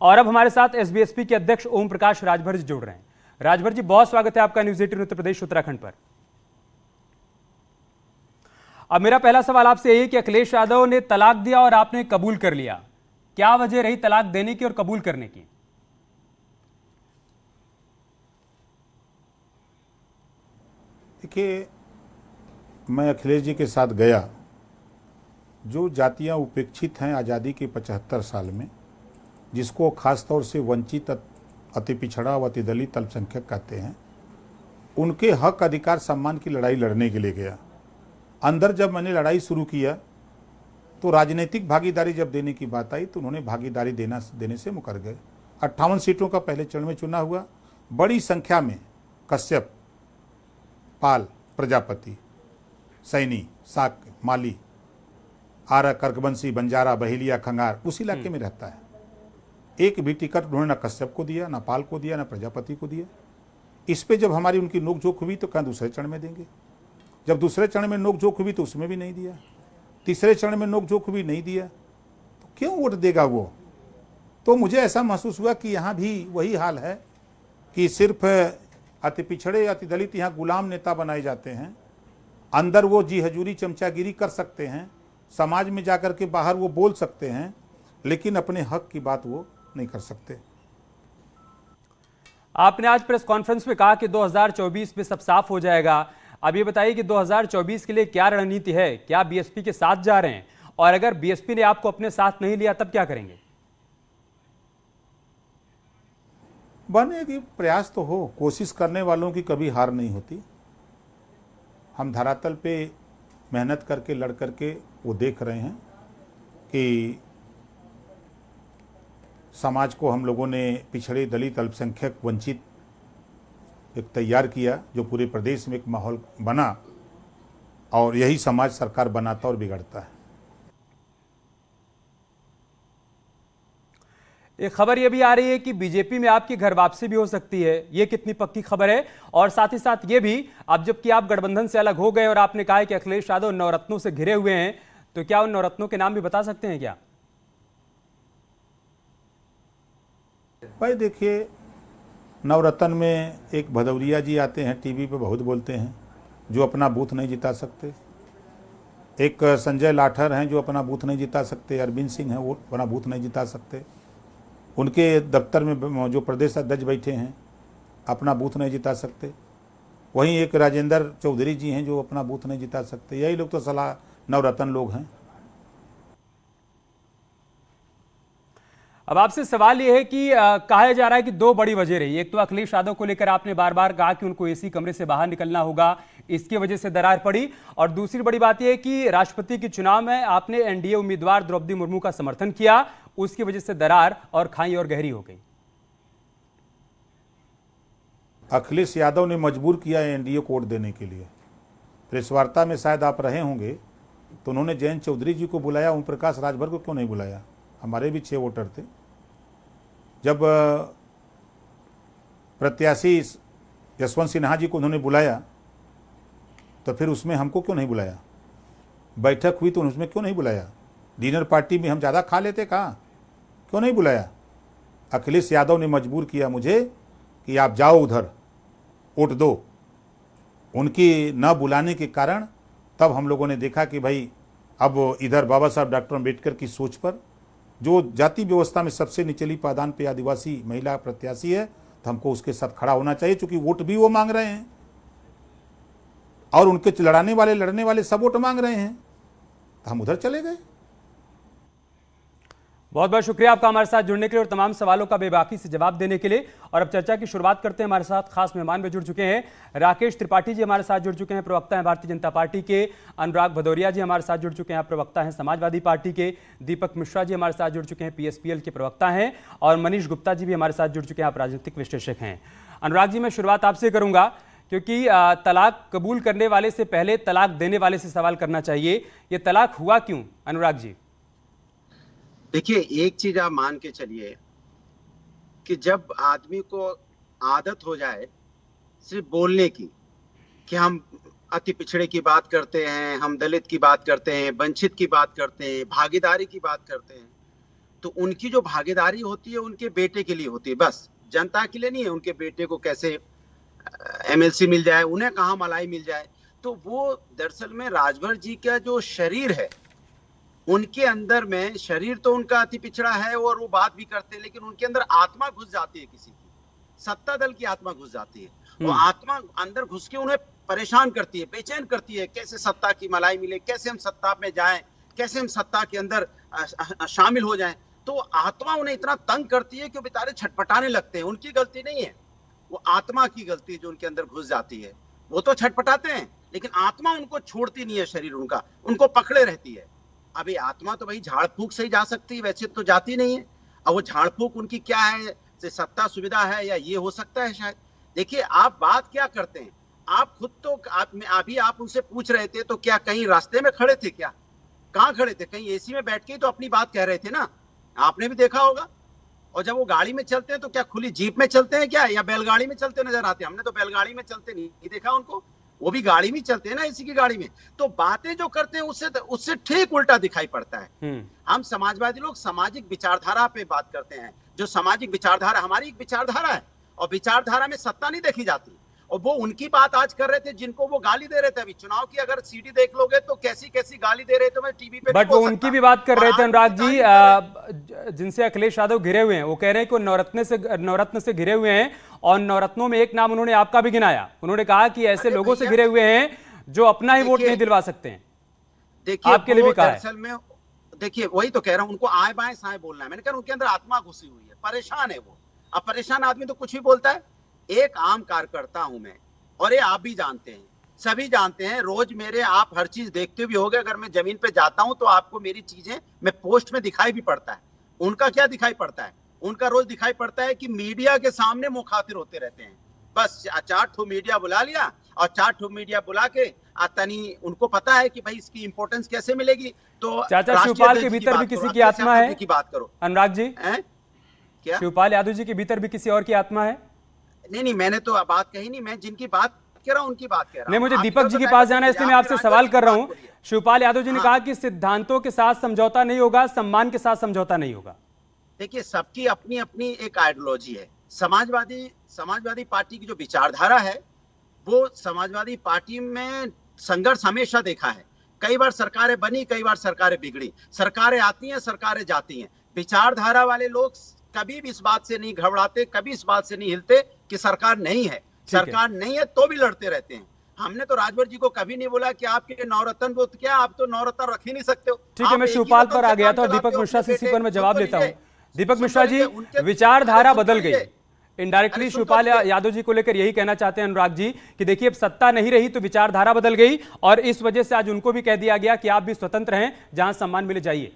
और अब हमारे साथ एसबीएसपी के अध्यक्ष ओम प्रकाश राजभर जी जुड़ रहे हैं। राजभर जी, बहुत स्वागत है आपका न्यूज 18 उत्तर प्रदेश उत्तराखंड पर। अब मेरा पहला सवाल आपसे यही कि अखिलेश यादव ने तलाक दिया और आपने कबूल कर लिया, क्या वजह रही तलाक देने की और कबूल करने की? देखिए, मैं अखिलेश जी के साथ गया। जो जातियां उपेक्षित हैं आज़ादी के 75 साल में, जिसको खास तौर से वंचित, अति पिछड़ा व अति दलित अल्पसंख्यक कहते हैं, उनके हक अधिकार सम्मान की लड़ाई लड़ने के लिए गया। अंदर जब मैंने लड़ाई शुरू किया तो राजनीतिक भागीदारी जब देने की बात आई तो उन्होंने भागीदारी देने से मुकर गए। 58 सीटों का पहले चरण में चुनाव हुआ। बड़ी संख्या में कश्यप, पाल, प्रजापति, सैनी, साक, माली, आरा, कर्कवंशी, बंजारा, बहेलिया, खंगार उस इलाके में रहता है। एक भी टिकट उन्होंने न कश्यप को दिया, न पाल को दिया, न प्रजापति को दिया। इस पे जब हमारी उनकी नोकझोंक हुई तो कहा दूसरे चरण में देंगे। जब दूसरे चरण में नोकझोंक हुई तो उसमें भी नहीं दिया। तीसरे चरण में नोकझोंक हुई, नहीं दिया। तो क्यों वोट देगा वो? तो मुझे ऐसा महसूस हुआ कि यहाँ भी वही हाल है कि सिर्फ अति पिछड़े, अति दलित यहाँ गुलाम नेता बनाए जाते हैं। अंदर वो जी हजूरी, चमचागिरी कर सकते हैं, समाज में जाकर के बाहर वो बोल सकते हैं, लेकिन अपने हक की बात वो नहीं कर सकते। आपने आज प्रेस कॉन्फ्रेंस में कहा कि 2024 में सब साफ हो जाएगा। अब ये बताइए कि 2024 के लिए क्या रणनीति है? क्या बीएसपी के साथ जा रहे हैं? और अगर बीएसपी ने आपको अपने साथ नहीं लिया तब क्या करेंगे? बनेगी, प्रयास तो हो। कोशिश करने वालों की कभी हार नहीं होती। हम धरातल पे मेहनत करके, लड़ करके वो देख रहे हैं कि समाज को हम लोगों ने पिछड़े, दलित, अल्पसंख्यक, वंचित एक तैयार किया, जो पूरे प्रदेश में एक माहौल बना, और यही समाज सरकार बनाता और बिगड़ता है। एक खबर यह भी आ रही है कि बीजेपी में आपकी घर वापसी भी हो सकती है, ये कितनी पक्की खबर है? और साथ ही साथ ये भी, अब जबकि आप गठबंधन से अलग हो गए और आपने कहा है कि अखिलेश यादव नवरत्नों से घिरे हुए हैं, तो क्या उन नवरत्नों के नाम भी बता सकते हैं क्या? भाई देखिए, नवरत्न में एक भदौरिया जी आते हैं, टीवी पे बहुत बोलते हैं, जो अपना बूथ नहीं जिता सकते। एक संजय लाठर हैं जो अपना बूथ नहीं जिता सकते। अरविंद सिंह हैं, वो अपना बूथ नहीं जिता सकते। उनके दफ्तर में जो प्रदेश अध्यक्ष बैठे हैं, अपना बूथ नहीं जिता सकते। वहीं एक राजेंद्र चौधरी जी हैं जो अपना बूथ नहीं जिता सकते। यही लोग तो सलाह नवरत्न लोग हैं। अब आपसे सवाल यह है कि कहा जा रहा है कि दो बड़ी वजह रही। एक तो अखिलेश यादव को लेकर आपने बार बार कहा कि उनको एसी कमरे से बाहर निकलना होगा, इसकी वजह से दरार पड़ी। और दूसरी बड़ी बात यह है कि राष्ट्रपति के चुनाव में आपने एनडीए उम्मीदवार द्रौपदी मुर्मू का समर्थन किया, उसकी वजह से दरार और खाई और गहरी हो गई। अखिलेश यादव ने मजबूर किया एनडीए को वोट देने के लिए। प्रेस वार्ता में शायद आप रहे होंगे, तो उन्होंने जयंत चौधरी जी को बुलाया, ओम प्रकाश राजभर को क्यों नहीं बुलाया? हमारे भी 6 वोटर थे। जब प्रत्याशी यशवंत सिन्हा जी को उन्होंने बुलाया तो फिर उसमें हमको क्यों नहीं बुलाया? बैठक हुई तो उसमें क्यों नहीं बुलाया? डिनर पार्टी में हम ज़्यादा खा लेते, कहाँ, क्यों नहीं बुलाया? अखिलेश यादव ने मजबूर किया मुझे कि आप जाओ उधर, वोट दो। उनकी न बुलाने के कारण तब हम लोगों ने देखा कि भाई अब इधर बाबा साहब डॉक्टर अम्बेडकर की सोच पर, जो जाति व्यवस्था में सबसे निचली पायदान पे आदिवासी महिला प्रत्याशी है, तो हमको उसके साथ खड़ा होना चाहिए, क्योंकि वोट भी वो मांग रहे हैं और उनके लड़ने वाले सब वोट मांग रहे हैं, तो हम उधर चले गए। बहुत बहुत शुक्रिया आपका हमारे साथ जुड़ने के लिए और तमाम सवालों का बेबाकी से जवाब देने के लिए। और अब चर्चा की शुरुआत करते हैं। हमारे साथ खास मेहमान भी जुड़ चुके हैं। राकेश त्रिपाठी जी हमारे साथ जुड़ चुके हैं, प्रवक्ता हैं भारतीय जनता पार्टी के। अनुराग भदौरिया जी हमारे साथ जुड़ चुके हैं, प्रवक्ता हैं समाजवादी पार्टी के। दीपक मिश्रा जी हमारे साथ जुड़ चुके हैं, पीएसपीएल के प्रवक्ता हैं। और मनीष गुप्ता जी भी हमारे साथ जुड़ चुके हैं, आप राजनीतिक विश्लेषक हैं। अनुराग जी, मैं शुरुआत आपसे करूंगा, क्योंकि तलाक कबूल करने वाले से पहले तलाक देने वाले से सवाल करना चाहिए। ये तलाक हुआ क्यों, अनुराग जी? देखिए, एक चीज आप मान के चलिए कि जब आदमी को आदत हो जाए सिर्फ बोलने की, कि हम अति पिछड़े की बात करते हैं, हम दलित की बात करते हैं, वंचित की बात करते हैं, भागीदारी की बात करते हैं, तो उनकी जो भागीदारी होती है उनके बेटे के लिए होती है, बस जनता के लिए नहीं है। उनके बेटे को कैसे एमएलसी मिल जाए, उन्हें कहाँ मलाई मिल जाए। तो वो दरअसल में राजभर जी का जो शरीर है, उनके अंदर में शरीर तो उनका अति पिछड़ा है और वो बात भी करते हैं, लेकिन उनके अंदर आत्मा घुस जाती है, किसी की सत्ता दल की आत्मा घुस जाती है। और आत्मा अंदर घुस के उन्हें परेशान करती है, बेचैन करती है, कैसे सत्ता की मलाई मिले, कैसे हम सत्ता में जाएं, कैसे हम सत्ता के अंदर शामिल हो जाएं। तो आत्मा उन्हें इतना तंग करती है कि वो बेचारे छटपटाने लगते हैं। उनकी गलती नहीं है, वो आत्मा की गलती जो उनके अंदर घुस जाती है। वो तो छटपटाते हैं, लेकिन आत्मा उनको छोड़ती नहीं है, शरीर उनका उनको पकड़े रहती है। अभी आत्मा तो भाई झाड़ फूक से ही जा सकती है, वैसे तो जाती नहीं है। अब वो झाड़ फूक उनकी क्या है, सत्ता सुविधा है या ये हो सकता है शायद। देखिए आप बात क्या करते हैं, आप खुद तो अभी आप उनसे पूछ रहे थे, तो क्या कहीं रास्ते में खड़े थे, क्या कहाँ खड़े थे, कहीं एसी में बैठ के तो अपनी बात कह रहे थे ना, आपने भी देखा होगा। और जब वो गाड़ी में चलते हैं तो क्या खुली जीप में चलते हैं क्या, या बैलगाड़ी में चलते नजर आते हैं? हमने तो बैलगाड़ी में चलते नहीं देखा उनको, वो भी गाड़ी में चलते हैं ना, इसी की गाड़ी में। तो बातें जो करते हैं उससे ठीक उल्टा दिखाई पड़ता है। हम समाजवादी लोग सामाजिक विचारधारा पे बात करते हैं, जो सामाजिक विचारधारा हमारी एक विचारधारा है, और विचारधारा में सत्ता नहीं देखी जाती। और वो उनकी बात आज कर रहे थे जिनको वो गाली दे रहे थे। अभी चुनाव की अगर सीडी देख लोगे तो कैसी कैसी गाली दे रहे थे, मैं टीवी पे बट वो उनकी भी बात कर रहे थे अनुराग जी, जिनसे अखिलेश यादव घिरे हुए हैं। वो कह रहे हैं कि नवरत्न से घिरे हुए हैं, और नवरत्नों में एक नाम उन्होंने आपका भी गिनाया। उन्होंने कहा कि ऐसे लोगों से घिरे हुए हैं जो अपना ही वोट नहीं दिलवा सकते हैं। देखिए आपके लिए भी कहा है। असल में देखिए वही तो कह रहा हूं, उनको आए बाएं साएं बोलना है। मैंने कहा उनके अंदर आत्मा घुसी हुई है, परेशान है वो। अब परेशान आदमी तो कुछ भी बोलता है। एक आम कार्यकर्ता हूं मैं, और ये आप भी जानते हैं, सभी जानते हैं। रोज मेरे आप हर चीज देखते भी होगे, अगर मैं जमीन पे जाता हूं तो आपको मेरी चीजें मैं पोस्ट में दिखाई भी पड़ता है। उनका क्या दिखाई पड़ता है? उनका रोज दिखाई पड़ता है कि मीडिया के सामने मुखातिर होते रहते हैं। बस 4 ठो मीडिया बुला लिया, और 4 ठो मीडिया बुला के तनी उनको पता है कि भाई इसकी इंपॉर्टेंस कैसे मिलेगी। तो चाचा शिवपाल के भीतर भी किसी की आत्मा है की बात करो अनुराग जी, क्या शिवपाल यादव जी के भीतर भी किसी और की आत्मा है? नहीं, मैंने तो बात कही नहीं। मैं जिनकी बात कह रहा हूं उनकी बात कह रहा हूं। नहीं, मुझे दीपक जी के पास जाना है, इसलिए मैं आपसे सवाल कर रहा हूं। शिवपाल यादव जी ने कहा कि सिद्धांतों के साथ समझौता नहीं होगा, सम्मान के साथ समझौता नहीं होगा। देखिए सबकी अपनी अपनी एक आइडियोलॉजी है। समाजवादी पार्टी की जो विचारधारा है, वो समाजवादी पार्टी में संघर्ष हमेशा देखा है। कई बार सरकारें बनी, कई बार सरकारें बिगड़ी, सरकारें आती हैं, सरकारें जाती हैं। विचारधारा वाले लोग कभी भी इस बात से नहीं घबराते, कभी इस बात से नहीं हिलते कि सरकार नहीं है। सरकार नहीं है तो भी लड़ते रहते हैं। हमने तो राजभर जी को कभी नहीं बोला कि आपके नवरत्न वो क्या, आप तो नवरत्न रख ही नहीं सकते हो। ठीक है, मैं शिवपाल पर आ गया था, दीपक मिश्रा से इसी पर मैं जवाब लेता हूं। दीपक मिश्रा जी, विचारधारा बदल गई। इनडायरेक्टली शिवपाल यादव जी को लेकर यही कहना चाहते हैं अनुराग जी कि देखिए अब सत्ता नहीं रही तो विचारधारा बदल गई, और इस वजह से आज उनको भी कह दिया गया कि आप भी स्वतंत्र हैं, जहां सम्मान मिले जाइए।